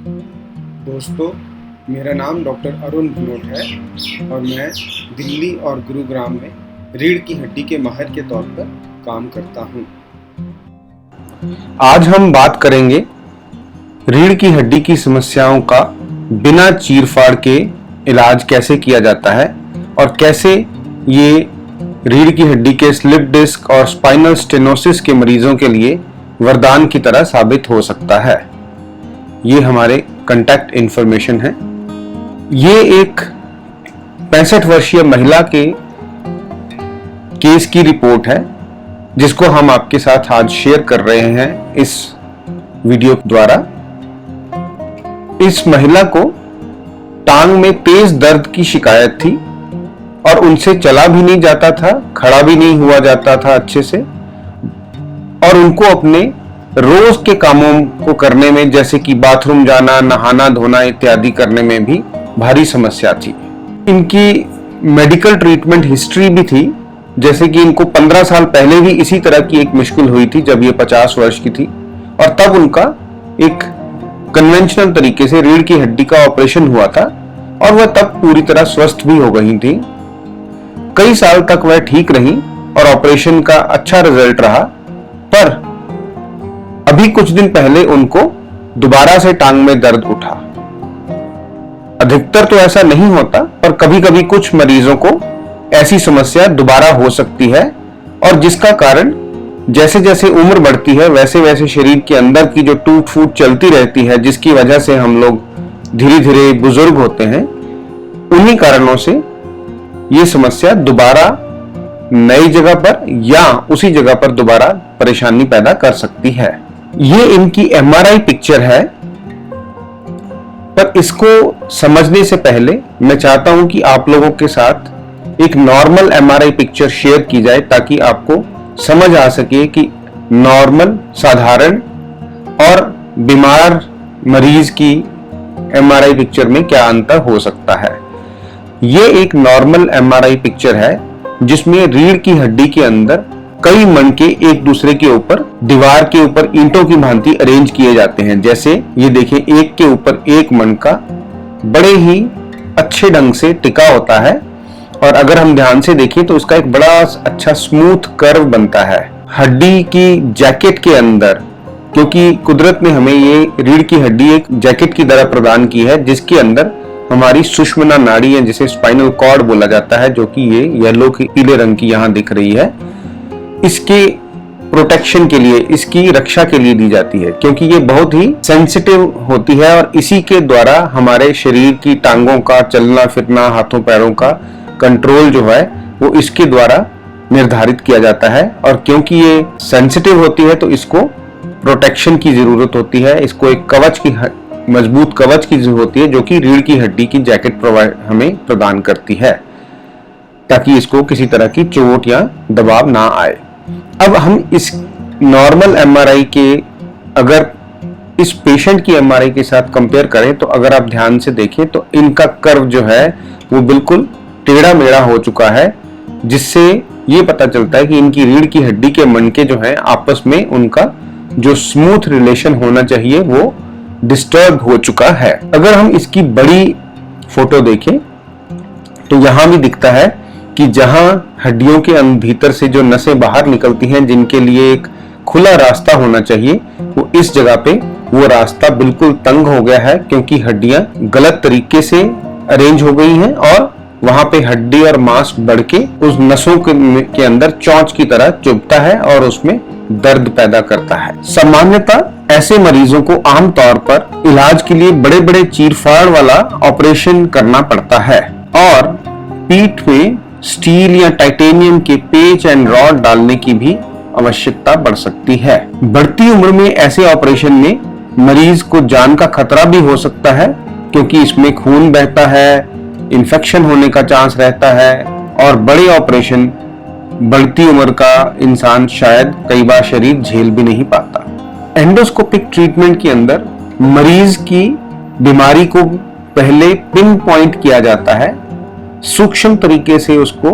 दोस्तों, मेरा नाम डॉक्टर अरुण भनोट है और मैं दिल्ली और गुरुग्राम में रीढ़ की हड्डी के माहिर के तौर पर काम करता हूँ। आज हम बात करेंगे रीढ़ की हड्डी की समस्याओं का बिना चीरफाड़ के इलाज कैसे किया जाता है और कैसे ये रीढ़ की हड्डी के स्लिप डिस्क और स्पाइनल स्टेनोसिस के मरीजों के लिए वरदान की तरह साबित हो सकता है। ये हमारे कांटेक्ट इंफॉर्मेशन है। ये एक 65 वर्षीय महिला के केस की रिपोर्ट है जिसको हम आपके साथ आज शेयर कर रहे हैं इस वीडियो द्वारा। इस महिला को टांग में तेज दर्द की शिकायत थी और उनसे चला भी नहीं जाता था, खड़ा भी नहीं हुआ जाता था अच्छे से, और उनको अपने रोज के कामों को करने में, जैसे कि बाथरूम जाना, नहाना धोना इत्यादि करने में भी भारी समस्या थी। इनकी मेडिकल ट्रीटमेंट हिस्ट्री भी थी, जैसे कि इनको 15 साल पहले भी इसी तरह की एक मुश्किल हुई थी जब ये 50 वर्ष की थी, और तब उनका एक कन्वेंशनल तरीके से रीढ़ की हड्डी का ऑपरेशन हुआ था और वह तब पूरी तरह स्वस्थ भी हो गई थी। कई साल तक वह ठीक रही और ऑपरेशन का अच्छा रिजल्ट रहा, पर अभी कुछ दिन पहले उनको दोबारा से टांग में दर्द उठा। अधिकतर तो ऐसा नहीं होता, पर कभी कभी कुछ मरीजों को ऐसी समस्या दोबारा हो सकती है, और जिसका कारण जैसे जैसे उम्र बढ़ती है वैसे वैसे शरीर के अंदर की जो टूट फूट चलती रहती है, जिसकी वजह से हम लोग धीरे धीरे बुजुर्ग होते हैं, उन्हीं कारणों से ये समस्या दोबारा नई जगह पर या उसी जगह पर दोबारा परेशानी पैदा कर सकती है। ये इनकी MRI पिक्चर है, पर इसको समझने से पहले मैं चाहता हूं कि आप लोगों के साथ एक नॉर्मल MRI पिक्चर शेयर की जाए ताकि आपको समझ आ सके कि नॉर्मल, साधारण और बीमार मरीज की MRI पिक्चर में क्या अंतर हो सकता है। ये एक नॉर्मल MRI पिक्चर है जिसमें रीढ़ की हड्डी के अंदर कई मणके एक दूसरे के ऊपर दीवार के ऊपर ईंटों की भांति अरेंज किए जाते हैं। जैसे ये देखें, एक के ऊपर एक मणका बड़े ही अच्छे ढंग से टिका होता है, और अगर हम ध्यान से देखें तो इसका एक बड़ा अच्छा स्मूथ कर्व बनता है। हड्डी की जैकेट के अंदर, क्योंकि कुदरत ने हमें ये रीढ़ की हड्डी एक जैकेट की तरह प्रदान की है जिसके अंदर हमारी सुषुम्ना नाड़ी है, जिसे स्पाइनल कॉर्ड बोला जाता है, जो कि ये येलो की पीले रंग की यहाँ दिख रही है। इसके प्रोटेक्शन के लिए, इसकी रक्षा के लिए दी जाती है, क्योंकि ये बहुत ही सेंसिटिव होती है और इसी के द्वारा हमारे शरीर की टांगों का चलना फिरना, हाथों पैरों का कंट्रोल जो है वो इसके द्वारा निर्धारित किया जाता है। और क्योंकि ये सेंसिटिव होती है तो इसको प्रोटेक्शन की जरूरत होती है, इसको एक कवच की, मजबूत कवच की जरूरत होती है, जो कि रीढ़ की हड्डी की जैकेट हमें प्रदान करती है, ताकि इसको किसी तरह की चोट या दबाव ना आए। अब हम इस नॉर्मल MRI के अगर इस पेशेंट की MRI के साथ कंपेयर करें तो अगर आप ध्यान से देखें तो इनका कर्व जो है वो बिल्कुल टेढ़ा मेढ़ा हो चुका है, जिससे ये पता चलता है कि इनकी रीढ़ की हड्डी के मणके जो हैं आपस में उनका जो स्मूथ रिलेशन होना चाहिए वो डिस्टर्ब हो चुका है। अगर हम इसकी बड़ी फोटो देखें तो यहां भी दिखता है कि जहां हड्डियों के भीतर से जो नसें बाहर निकलती हैं, जिनके लिए एक खुला रास्ता होना चाहिए, वो इस जगह पे वो रास्ता बिल्कुल तंग हो गया है, क्योंकि हड्डियां गलत तरीके से अरेंज हो गई हैं और वहां पे हड्डी और मांस बढ़ के उस नसों के अंदर चोंच की तरह चुभता है और उसमें दर्द पैदा करता है। सामान्यतः ऐसे मरीजों को आमतौर पर इलाज के लिए बड़े बड़े चीरफाड़ वाला ऑपरेशन करना पड़ता है और पीठ में स्टील या टाइटेनियम के पेच एंड रॉड डालने की भी आवश्यकता बढ़ सकती है। बढ़ती उम्र में ऐसे ऑपरेशन में मरीज को जान का खतरा भी हो सकता है, क्योंकि इसमें खून बहता है, इन्फेक्शन होने का चांस रहता है, और बड़े ऑपरेशन बढ़ती उम्र का इंसान शायद कई बार शरीर झेल भी नहीं पाता। एंडोस्कोपिक ट्रीटमेंट के अंदर मरीज की बीमारी को पहले पिन पॉइंट किया जाता है, सूक्ष्म तरीके से उसको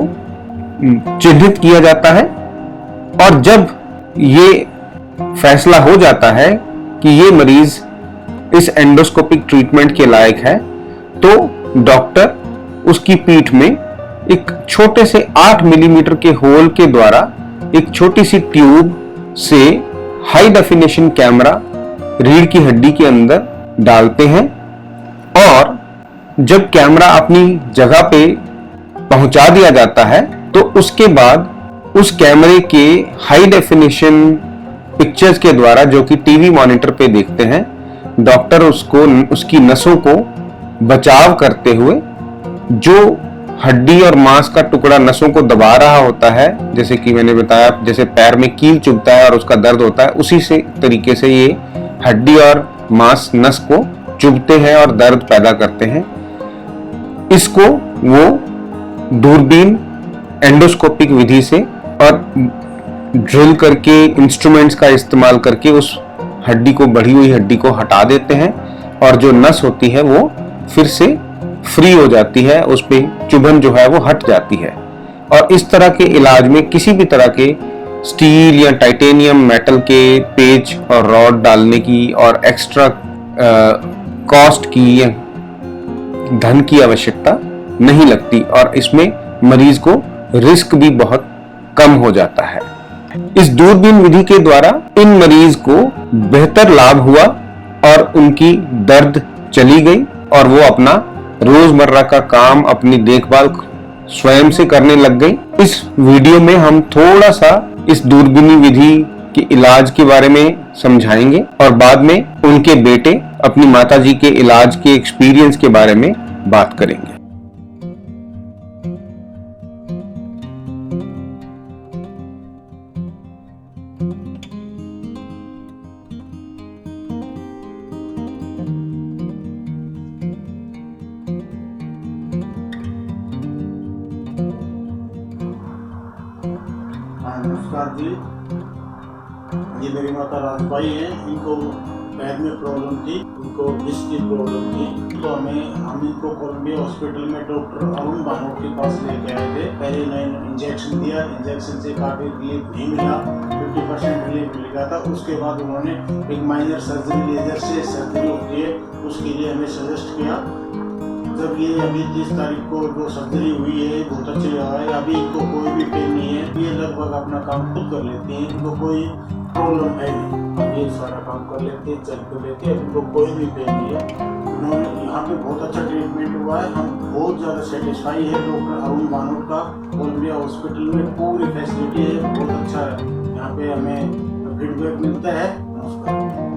चिन्हित किया जाता है, और जब ये फैसला हो जाता है कि ये मरीज इस एंडोस्कोपिक ट्रीटमेंट के लायक है, तो डॉक्टर उसकी पीठ में एक छोटे से 8 मिलीमीटर के होल के द्वारा एक छोटी सी ट्यूब से हाई डेफिनेशन कैमरा रीढ़ की हड्डी के अंदर डालते हैं और जब कैमरा अपनी जगह पे पहुंचा दिया जाता है तो उसके बाद उस कैमरे के हाई डेफिनेशन पिक्चर्स के द्वारा, जो कि टीवी मॉनिटर पे देखते हैं, डॉक्टर उसकी नसों को बचाव करते हुए जो हड्डी और मांस का टुकड़ा नसों को दबा रहा होता है, जैसे कि मैंने बताया, जैसे पैर में कील चुभता है और उसका दर्द होता है, उसी से तरीके से ये हड्डी और मांस नस को चुभते हैं और दर्द पैदा करते हैं। इसको वो दूरबीन एंडोस्कोपिक विधि से और ड्रिल करके इंस्ट्रूमेंट्स का इस्तेमाल करके उस हड्डी को, बढ़ी हुई हड्डी को हटा देते हैं और जो नस होती है वो फिर से फ्री हो जाती है, उस पे चुभन जो है वो हट जाती है। और इस तरह के इलाज में किसी भी तरह के स्टील या टाइटेनियम मेटल के पेच और रॉड डालने की और एक्स्ट्रा कॉस्ट की या धन की आवश्यकता नहीं लगती और इसमें मरीज को रिस्क भी बहुत कम हो जाता है। इस दूरबीन विधि के द्वारा इन मरीज को बेहतर लाभ हुआ और उनकी दर्द चली गई और वो अपना रोजमर्रा का काम, अपनी देखभाल स्वयं से करने लग गई। इस वीडियो में हम थोड़ा सा इस दूरबीनी विधि के इलाज के बारे में समझाएंगे और बाद में उनके बेटे अपनी माताजी के इलाज के एक्सपीरियंस के बारे में बात करेंगे। नमस्कार जी, ये मेरी माता राजबाई हैं। इनको पैर में प्रॉब्लम थी, इनको डिस्क की प्रॉब्लम थी, तो हम इनको कोलंबिया हॉस्पिटल में डॉक्टर अरुण भानोट के पास लेके आए थे। पहले इन्होंने इंजेक्शन दिया, इंजेक्शन से काफ़ी रिलीफ नहीं मिला, 50% रिलीफ मिल गया था। उसके बाद उन्होंने एक माइनर सर्जरी, लेजर से सर्जरी होती है, उसके लिए हमें सजेस्ट किया। जब ये अभी 30 तारीख को जो सर्जरी हुई है बहुत अच्छी लगा है। अभी इनको कोई भी पेन नहीं है, ये लगभग अपना काम खुद कर लेती हैं, इनको कोई प्रॉब्लम है नहीं। अब ये सारा काम कर लेते हैं, चल कर लेते हैं, इनको कोई भी पेन नहीं है। उन्होंने यहाँ पे बहुत अच्छा ट्रीटमेंट हुआ है, हम बहुत ज़्यादा सेटिस्फाई है डॉक्टर अरुण भानोट का। कोलंबिया हॉस्पिटल में पूरी फैसिलिटी है, बहुत अच्छा है, यहाँ पे हमें फीडबैक मिलता है। नमस्कार।